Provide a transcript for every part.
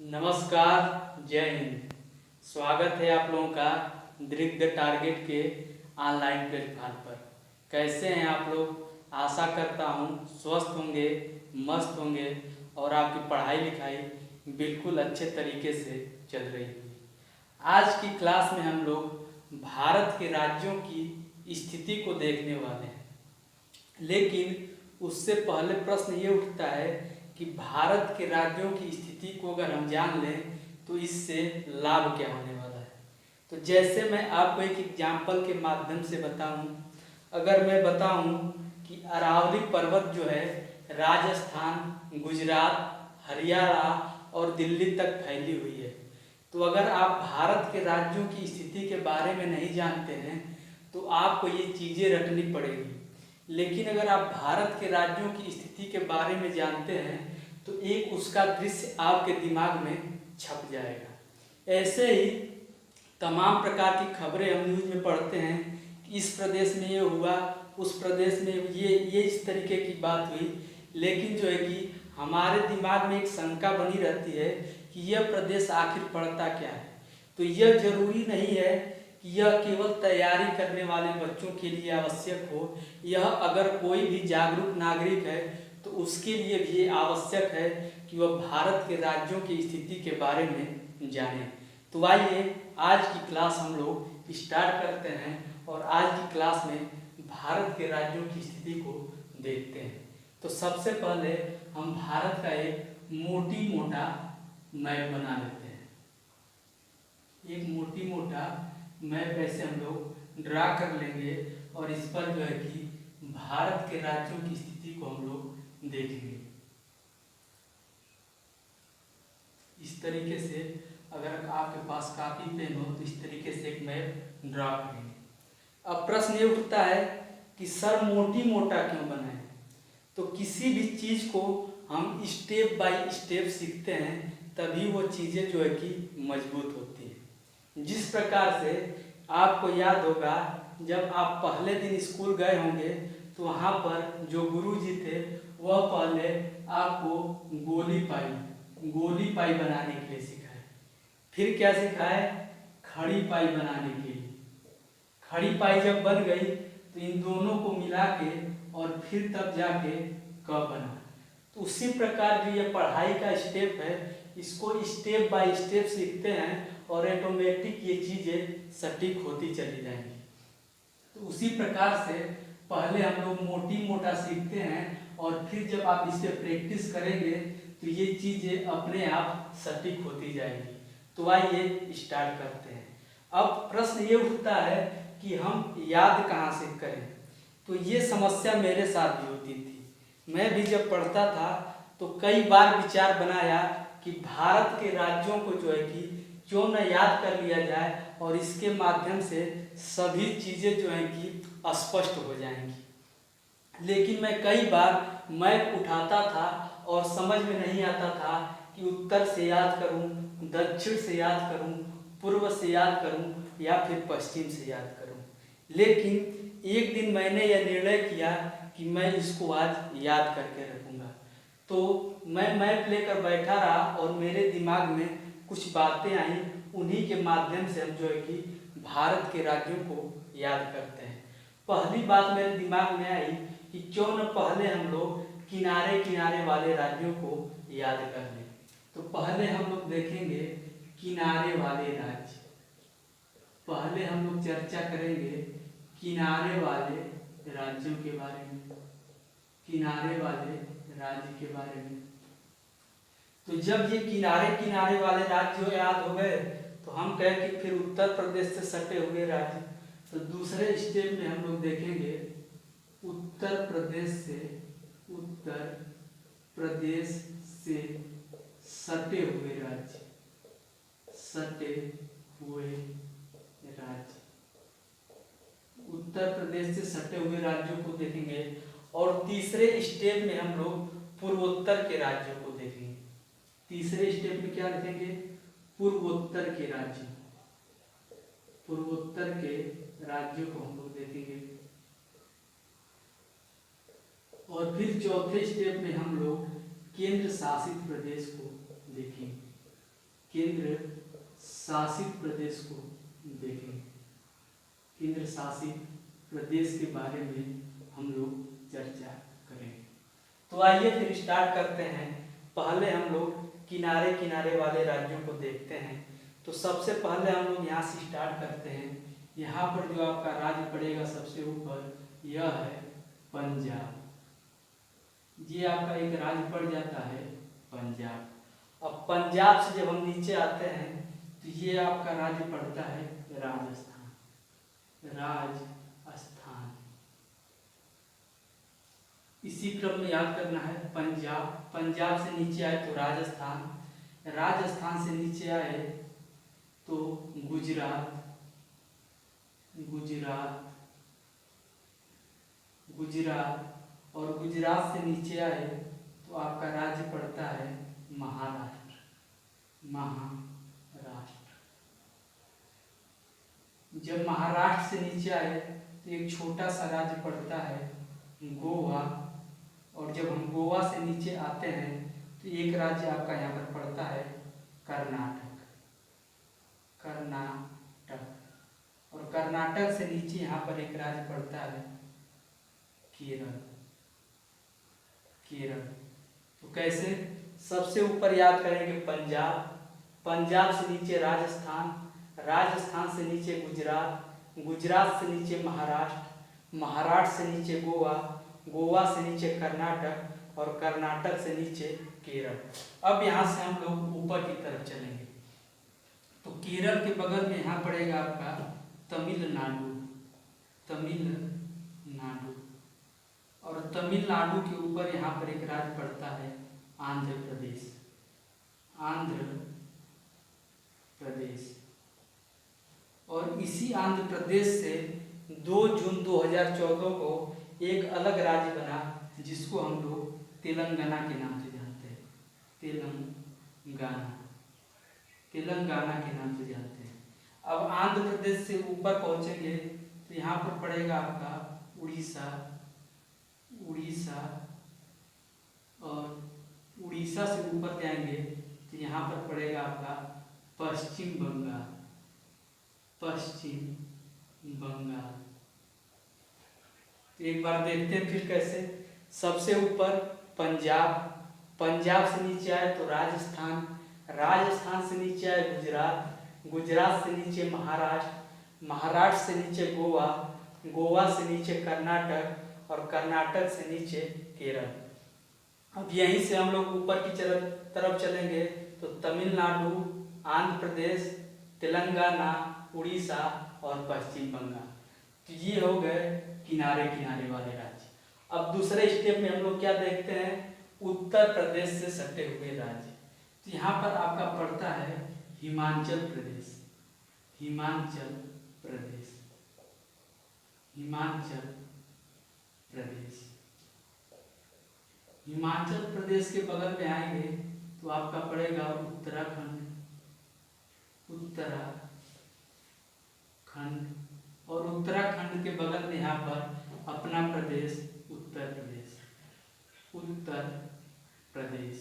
नमस्कार, जय हिंद। स्वागत है आप लोगों का दृक द टारगेट के ऑनलाइन प्लेटफॉर्म पर। कैसे हैं आप लोग? आशा करता हूँ स्वस्थ होंगे, मस्त होंगे और आपकी पढ़ाई लिखाई बिल्कुल अच्छे तरीके से चल रही होगी। आज की क्लास में हम लोग भारत के राज्यों की स्थिति को देखने वाले हैं, लेकिन उससे पहले प्रश्न ये उठता है कि भारत के राज्यों की स्थिति को अगर हम जान लें तो इससे लाभ क्या होने वाला है। तो जैसे मैं आपको एक एग्जाम्पल के माध्यम से बताऊं, अगर मैं बताऊं कि अरावली पर्वत जो है राजस्थान, गुजरात, हरियाणा और दिल्ली तक फैली हुई है, तो अगर आप भारत के राज्यों की स्थिति के बारे में नहीं जानते हैं तो आपको ये चीज़ें रटनी पड़ेगी। लेकिन अगर आप भारत के राज्यों की स्थिति के बारे में जानते हैं तो एक उसका दृश्य आपके दिमाग में छप जाएगा। ऐसे ही तमाम प्रकार की खबरें हम न्यूज़ में पढ़ते हैं कि इस प्रदेश में ये हुआ, उस प्रदेश में ये इस तरीके की बात हुई, लेकिन जो है कि हमारे दिमाग में एक शंका बनी रहती है कि यह प्रदेश आखिर पड़ता क्या है। तो यह जरूरी नहीं है कि यह केवल तैयारी करने वाले बच्चों के लिए आवश्यक हो। यह अगर कोई भी जागरूक नागरिक है तो उसके लिए भी ये आवश्यक है कि वह भारत के राज्यों की स्थिति के बारे में जाने। तो आइए आज की क्लास हम लोग स्टार्ट करते हैं और आज की क्लास में भारत के राज्यों की स्थिति को देखते हैं। तो सबसे पहले हम भारत का एक मोटी मोटा मैप बना लेते हैं। एक मोटी मोटा मैप ऐसे हम लोग ड्रा कर लेंगे और इस पर जो है कि भारत के राज्यों की स्थिति को हम लोग देखेंगे। इस तरीके से अगर आपके पास कापी पेन हो तो इस तरीके से एक मैप ड्रा करेंगे। अब प्रश्न ये उठता है कि सर मोटी मोटा क्यों बनाए? तो किसी भी चीज़ को हम स्टेप बाय स्टेप सीखते हैं तभी वो चीज़ें जो है कि मजबूत होती है। जिस प्रकार से आपको याद होगा जब आप पहले दिन स्कूल गए होंगे तो वहाँ पर जो गुरुजी थे वह पहले आपको गोली पाई बनाने के लिए सिखाए। फिर क्या सिखाए? खड़ी पाई बनाने के लिए। खड़ी पाई जब बन गई तो इन दोनों को मिला के और फिर तब जाके क बना। तो उसी प्रकार जो ये पढ़ाई का स्टेप है इसको स्टेप बाय स्टेप सीखते हैं और ऑटोमेटिक ये चीज़ें सटीक होती चली जाएंगी। तो उसी प्रकार से पहले हम लोग मोटी मोटा सीखते हैं और फिर जब आप इसे प्रैक्टिस करेंगे तो ये चीज़ें अपने आप सटीक होती जाएंगी। तो आइए स्टार्ट करते हैं। अब प्रश्न ये उठता है कि हम याद कहाँ से करें। तो ये समस्या मेरे साथ भी होती थी। मैं भी जब पढ़ता था तो कई बार विचार बनाया कि भारत के राज्यों को जो है कि क्यों न याद कर लिया जाए और इसके माध्यम से सभी चीज़ें जो हैं कि स्पष्ट हो जाएंगी। लेकिन मैं कई बार मैप उठाता था और समझ में नहीं आता था कि उत्तर से याद करूं, दक्षिण से याद करूं, पूर्व से याद करूं या फिर पश्चिम से याद करूं। लेकिन एक दिन मैंने यह निर्णय किया कि मैं इसको आज याद करके रखूंगा। तो मैं मैप लेकर बैठा रहा और मेरे दिमाग में कुछ बातें आई, उन्हीं के माध्यम से हम जो है कि भारत के राज्यों को याद करते हैं। पहली बात मेरे दिमाग में आई कि क्यों न पहले हम लोग किनारे किनारे वाले राज्यों को याद कर लें। तो पहले हम लोग देखेंगे किनारे वाले राज्य। पहले हम लोग चर्चा करेंगे किनारे वाले राज्यों के बारे में, किनारे वाले राज्य के बारे में। तो जब ये किनारे किनारे वाले राज्य याद हो गए तो हम कहें कि फिर उत्तर प्रदेश से सटे हुए राज्य। तो दूसरे स्टेप में हम लोग देखेंगे उत्तर प्रदेश से सटे हुए राज्य, सटे हुए राज्य। उत्तर प्रदेश से सटे हुए राज्यों को देखेंगे और तीसरे स्टेप में हम लोग पूर्वोत्तर के राज्यों को देखेंगे। तीसरे स्टेप में क्या देखेंगे? पूर्वोत्तर के राज्य, पूर्वोत्तर के राज्यों को हम लोग देखेंगे। और फिर चौथे स्टेप में हम लोग केंद्र शासित प्रदेश को देखेंगे। केंद्र शासित प्रदेश को देखेंगे। केंद्र शासित प्रदेश के बारे में हम लोग चर्चा करेंगे। तो आइए फिर स्टार्ट करते हैं। पहले हम लोग किनारे किनारे वाले राज्यों को देखते हैं। तो सबसे पहले हम लोग यहाँ से स्टार्ट करते हैं। यहाँ पर जो आपका राज्य पड़ेगा सबसे ऊपर, यह है पंजाब। ये आपका एक राज्य पड़ जाता है पंजाब। अब पंजाब से जब हम नीचे आते हैं तो ये आपका राज्य पड़ता है राजस्थान। राजस्थान इसी क्रम में याद करना है। पंजाब, पंजाब से नीचे आए तो राजस्थान, राजस्थान से नीचे आए तो गुजरात, गुजरात, गुजरात, और गुजरात से नीचे आए तो आपका राज्य पड़ता है महाराष्ट्र। महाराष्ट्र। जब महाराष्ट्र से नीचे आए तो एक छोटा सा राज्य पड़ता है गोवा, और जब हम गोवा से नीचे आते हैं तो एक राज्य आपका यहाँ पर पड़ता है कर्नाटक। कर्नाटक, और कर्नाटक से नीचे यहाँ पर एक राज्य पड़ता है केरल। केरल। तो कैसे? सबसे ऊपर याद करेंगे पंजाब, पंजाब से नीचे राजस्थान, राजस्थान से नीचे गुजरात, गुजरात से नीचे महाराष्ट्र, महाराष्ट्र से नीचे गोवा, गोवा से नीचे कर्नाटक, और कर्नाटक से नीचे केरल। अब यहाँ से हम लोग ऊपर की तरफ चलेंगे। तो केरल के बगल में यहाँ पड़ेगा आपका तमिलनाडु। तमिलनाडु, और तमिलनाडु के ऊपर यहाँ पर एक राज्य पड़ता है आंध्र प्रदेश। आंध्र प्रदेश, और इसी आंध्र प्रदेश से 2 जून 2014 को एक अलग राज्य बना जिसको हम लोग तेलंगाना के नाम से जानते हैं। तेलंगाना, तेलंगाना के नाम से जानते हैं। अब आंध्र प्रदेश से ऊपर पहुंचेंगे तो यहाँ पर पड़ेगा आपका उड़ीसा। उड़ीसा, और उड़ीसा से ऊपर जाएंगे तो यहाँ पर पड़ेगा आपका पश्चिम बंगाल। पश्चिम बंगाल। तो एक बार देखते हैं फिर कैसे। सबसे ऊपर पंजाब, पंजाब से नीचे आए तो राजस्थान, राजस्थान से नीचे आए गुजरात, गुजरात से नीचे महाराष्ट्र, महाराष्ट्र से नीचे गोवा, गोवा से नीचे कर्नाटक, और कर्नाटक से नीचे केरल। अब यहीं से हम लोग ऊपर की तरफ चलेंगे तो तमिलनाडु, आंध्र प्रदेश, तेलंगाना, उड़ीसा और पश्चिम बंगाल। तो ये हो गए किनारे किनारे वाले राज्य। अब दूसरे स्टेप में हम लोग क्या देखते हैं? उत्तर प्रदेश से सटे हुए राज्य। तो यहाँ पर आपका पड़ता है हिमाचल प्रदेश। हिमाचल प्रदेश, हिमाचल प्रदेश। हिमाचल प्रदेश के बगल में आएंगे तो आपका पड़ेगा उत्तराखंड। उत्तराखंड, और उत्तराखंड के बगल में यहाँ पर अपना प्रदेश उत्तर प्रदेश। उत्तर प्रदेश,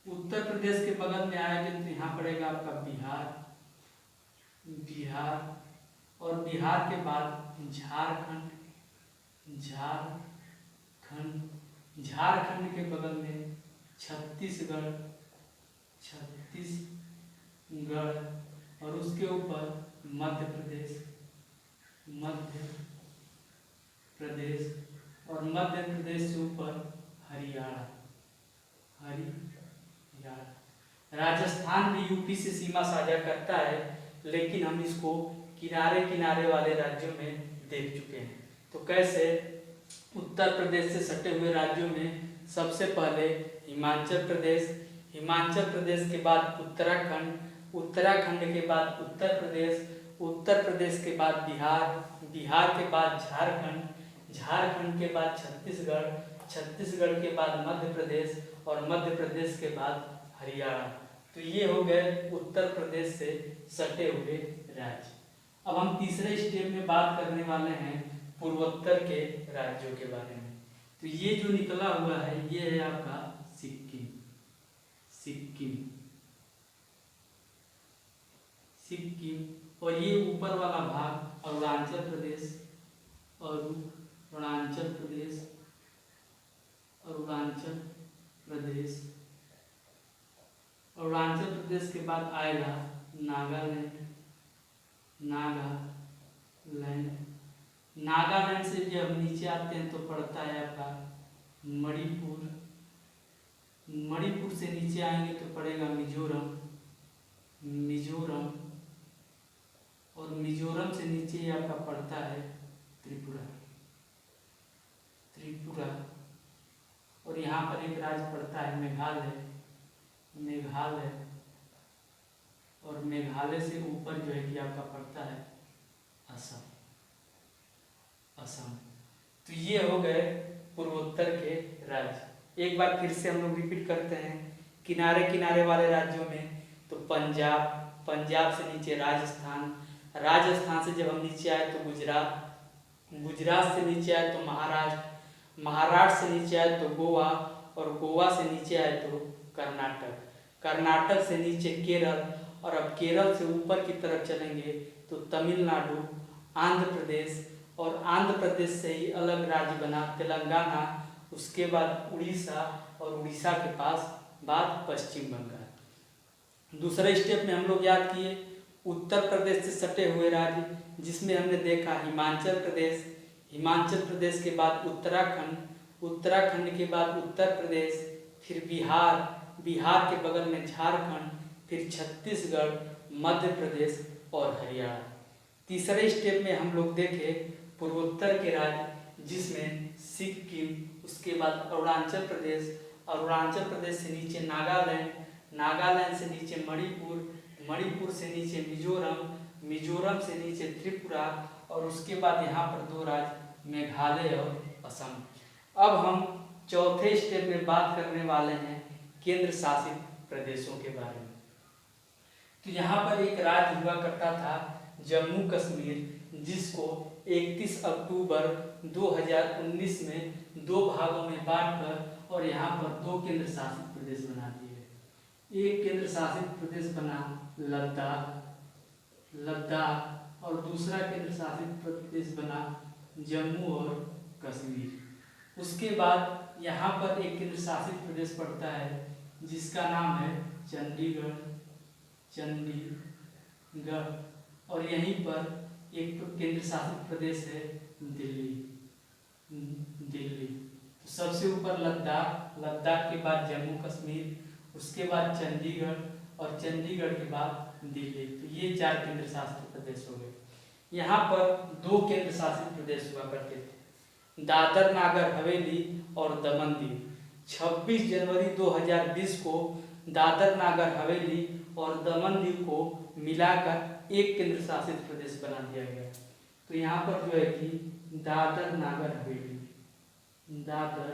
उत्तर प्रदेश के बगल में आएंगे तो यहाँ पड़ेगा आपका बिहार। बिहार, और बिहार के बाद झारखंड। झारखंड, झारखंड के बगल में छत्तीसगढ़। छत्तीसगढ़, और उसके ऊपर मध्य प्रदेश। मध्य प्रदेश, और मध्य प्रदेश से ऊपर हरियाणा। हरियाणा। राजस्थान भी यूपी से सीमा साझा करता है, लेकिन हम इसको किनारे किनारे वाले राज्यों में देख चुके हैं। तो कैसे? उत्तर प्रदेश से सटे हुए राज्यों में सबसे पहले हिमाचल प्रदेश, हिमाचल प्रदेश के बाद उत्तराखंड, उत्तराखंड के बाद उत्तर प्रदेश, उत्तर प्रदेश के बाद बिहार, बिहार के बाद झारखंड, झारखंड के बाद छत्तीसगढ़, छत्तीसगढ़ के बाद मध्य प्रदेश, और मध्य प्रदेश के बाद हरियाणा। तो ये हो गए उत्तर प्रदेश से सटे हुए राज्य। अब हम तीसरे स्टेप में बात करने वाले हैं पूर्वोत्तर के राज्यों के बारे में। तो ये जो निकला हुआ है ये है आपका सिक्किम। सिक्किम, सिक्किम। और ये ऊपर वाला भाग अरुणाचल प्रदेश, अरुणाचल प्रदेश, अरुणाचल प्रदेश। अरुणाचल प्रदेश के बाद आएगा नागालैंड, नागालैंड। नागालैंड से जब नीचे आते हैं तो पड़ता है आपका मणिपुर, मणिपुर से नीचे आएंगे तो पड़ेगा मिजोरम, मिजोरम। और मिजोरम से नीचे आपका पड़ता है त्रिपुरा, त्रिपुरा। और यहाँ पर एक राज्य पड़ता है मेघालय, मेघालय। और मेघालय से ऊपर जो है कि आपका पड़ता है असम, असम। तो ये हो गए पूर्वोत्तर के राज्य। एक बार फिर से हम लोग रिपीट करते हैं किनारे किनारे वाले राज्यों में। तो पंजाब, पंजाब से नीचे राजस्थान, राजस्थान से जब हम नीचे आए तो गुजरात, गुजरात से नीचे आए तो महाराष्ट्र, महाराष्ट्र से नीचे आए तो गोवा, और गोवा से नीचे आए तो कर्नाटक, कर्नाटक से नीचे केरल। और अब केरल से ऊपर की तरफ चलेंगे तो तमिलनाडु, आंध्र प्रदेश। और आंध्र प्रदेश से ही अलग राज्य बना तेलंगाना, उसके बाद उड़ीसा, और उड़ीसा के पास बाद पश्चिम बंगाल। दूसरे स्टेप में हम लोग याद किए उत्तर प्रदेश से सटे हुए राज्य, जिसमें हमने देखा हिमाचल प्रदेश, हिमाचल प्रदेश के बाद उत्तराखंड, उत्तराखंड के बाद उत्तर प्रदेश, फिर बिहार, बिहार के बगल में झारखंड, फिर छत्तीसगढ़, मध्य प्रदेश और हरियाणा। तीसरे स्टेप में हम लोग देखे पूर्वोत्तर के राज्य, जिसमें सिक्किम, उसके बाद अरुणाचल प्रदेश, अरुणाचल प्रदेश से नीचे नागालैंड, नागालैंड से नीचे मणिपुर, मणिपुर से नीचे मिजोरम, मिजोरम से नीचे त्रिपुरा, और उसके बाद यहाँ पर दो राज्य मेघालय और असम। अब हम चौथे स्टेप में बात करने वाले हैं केंद्र शासित प्रदेशों के बारे में। तो यहाँ पर एक राज्य हुआ करता था जम्मू कश्मीर, जिसको 31 अक्टूबर 2019 में दो भागों में बांटकर और यहाँ पर दो केंद्र शासित प्रदेश बना दिए। एक केंद्र शासित प्रदेश बना लद्दाख, लद्दाख, और दूसरा केंद्र शासित प्रदेश बना जम्मू और कश्मीर। उसके बाद यहाँ पर एक केंद्र शासित प्रदेश पड़ता है जिसका नाम है चंडीगढ़, चंडीगढ़। और यहीं पर एक केंद्र शासित प्रदेश है दिल्ली, दिल्ली। तो सबसे ऊपर लद्दाख, लद्दाख के बाद जम्मू कश्मीर, उसके बाद चंडीगढ़, और चंडीगढ़ के बाद दिल्ली। तो ये चार केंद्र शासित प्रदेश हो गए। यहाँ पर दो केंद्र शासित प्रदेश हुआ करते थे, दादर नागर हवेली और दमन दीव। 26 जनवरी 2020 को दादर नागर हवेली और दमन दीव को मिलाकर एक केंद्र शासित प्रदेश बना दिया गया। तो यहाँ पर जो है कि दादर नागर हवेली, दादर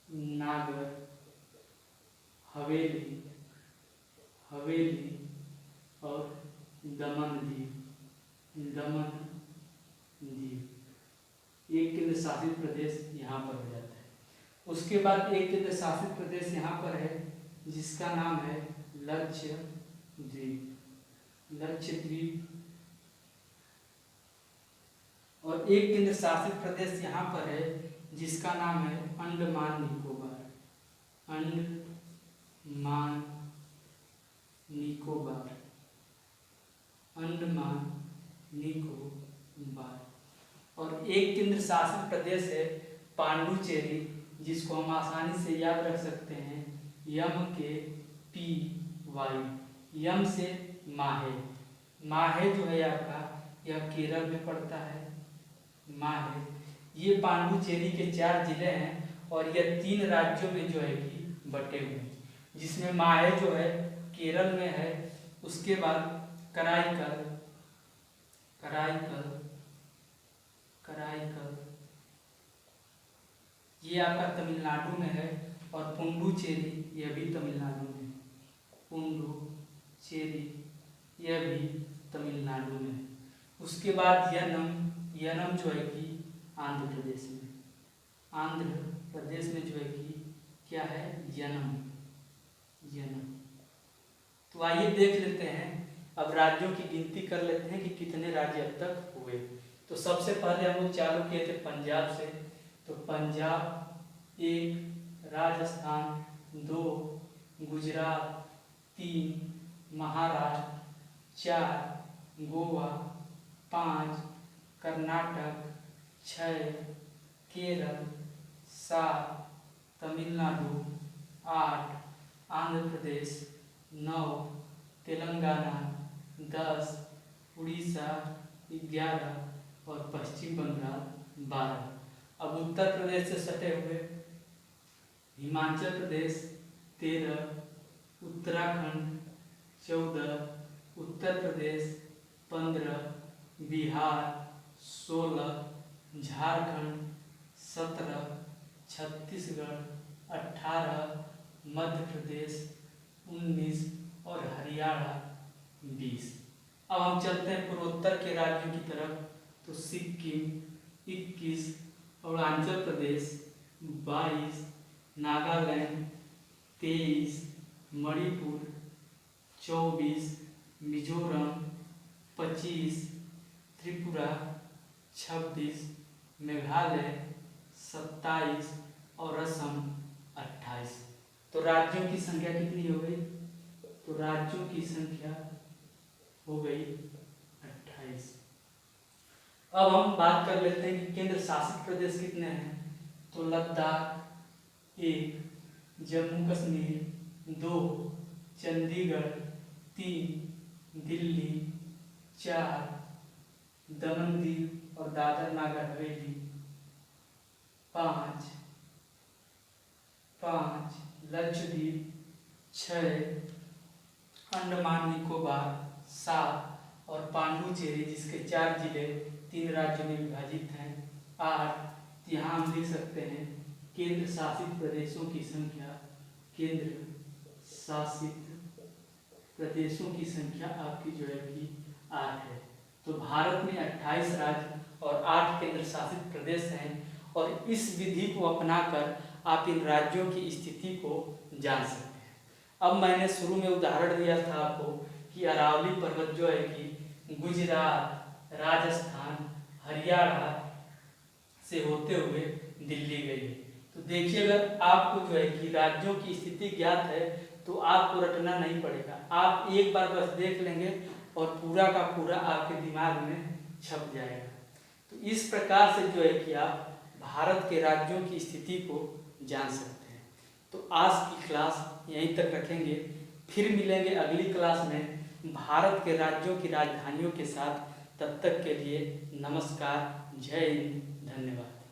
नागर हवेली, हवेली और दमन दीव, दमन दीव एक केंद्र शासित प्रदेश यहाँ पर हो जाता है। उसके बाद एक केंद्र शासित प्रदेश यहाँ पर है जिसका नाम है लक्षद्वीप, लक्षद्वीप। और एक केंद्र शासित प्रदेश यहाँ पर है जिसका नाम है अंडमान निकोबार, अंडमान निकोबार, अंडमान निकोबार। और एक केंद्र शासित प्रदेश है पांडुचेरी, जिसको हम आसानी से याद रख सकते हैं MKPY, यम से माहे। माहे जो है आपका यह केरल में पड़ता है, माहे। ये पांडुचेरी के 4 जिले हैं और यह 3 राज्यों में जो है कि बटे हुए हैं, जिसमें माहे जो है केरल में है, उसके बाद कराईकल, कराईकल, कराईकल ये आपका तमिलनाडु में है, और पुंडुचेरी यह भी तमिलनाडु में, पुंडुचेरी यह भी तमिलनाडु में है। उसके बाद यनम, यनम जो है कि आंध्र प्रदेश में, आंध्र प्रदेश में जो है कि क्या है यनम, यनम। तो आइए देख लेते हैं अब राज्यों की गिनती कर लेते हैं कि कितने राज्य अब तक हुए। तो सबसे पहले हम लोग चालू किए थे पंजाब से, तो पंजाब 1, राजस्थान 2, गुजरात 3, महाराष्ट्र 4, गोवा 5, कर्नाटक 6, केरल 7, तमिलनाडु 8, आंध्र प्रदेश 9, तेलंगाना 10, उड़ीसा 11 और पश्चिम बंगाल 12। अब उत्तर प्रदेश से सटे हुए हिमाचल प्रदेश 13, उत्तराखंड 14, उत्तर प्रदेश 15, बिहार 16, झारखंड 17, छत्तीसगढ़ 18, मध्य प्रदेश 19 और हरियाणा 20। अब हम चलते हैं पूर्वोत्तर के राज्यों की तरफ, तो सिक्किम 21, अरुणाचल प्रदेश 22, नागालैंड 23, मणिपुर 24, मिजोरम 25, त्रिपुरा 26, मेघालय 27 और असम 28। तो राज्यों की संख्या कितनी हो गई? तो राज्यों की संख्या हो गई 28। अब हम बात कर लेते हैं कि केंद्र शासित प्रदेश कितने हैं। तो लद्दाख 1, जम्मू कश्मीर 2, चंडीगढ़ 3, दिल्ली 4, दमन दीव और दादर नागर हवेली 5, लक्षद्वीप 6, अंडमान निकोबार 7 और पांडुचेरी जिसके 4 जिले 3 राज्यों में विभाजित हैं 8। यहाँ हम लिख सकते हैं केंद्र शासित प्रदेशों की संख्या, केंद्र शासित प्रदेशों की संख्या आपकी जो है कि 8 है। तो भारत में 28 राज्य और 8 केंद्र शासित प्रदेश हैं और इस विधि को अपनाकर आप इन राज्यों की स्थिति को जान सकते हैं। अब मैंने शुरू में उदाहरण दिया था आपको कि अरावली पर्वत जो है कि गुजरात, राजस्थान, हरियाणा से होते हुए दिल्ली गई। तो देखिए अगर आपको जो है कि राज्यों की स्थिति ज्ञात है तो आपको रटना नहीं पड़ेगा, आप एक बार बस देख लेंगे और पूरा का पूरा आपके दिमाग में छप जाएगा। तो इस प्रकार से जो है कि आप भारत के राज्यों की स्थिति को जान सकते हैं। तो आज की क्लास यहीं तक रखेंगे, फिर मिलेंगे अगली क्लास में भारत के राज्यों की राजधानियों के साथ। तब तक के लिए नमस्कार, जय हिंद, धन्यवाद।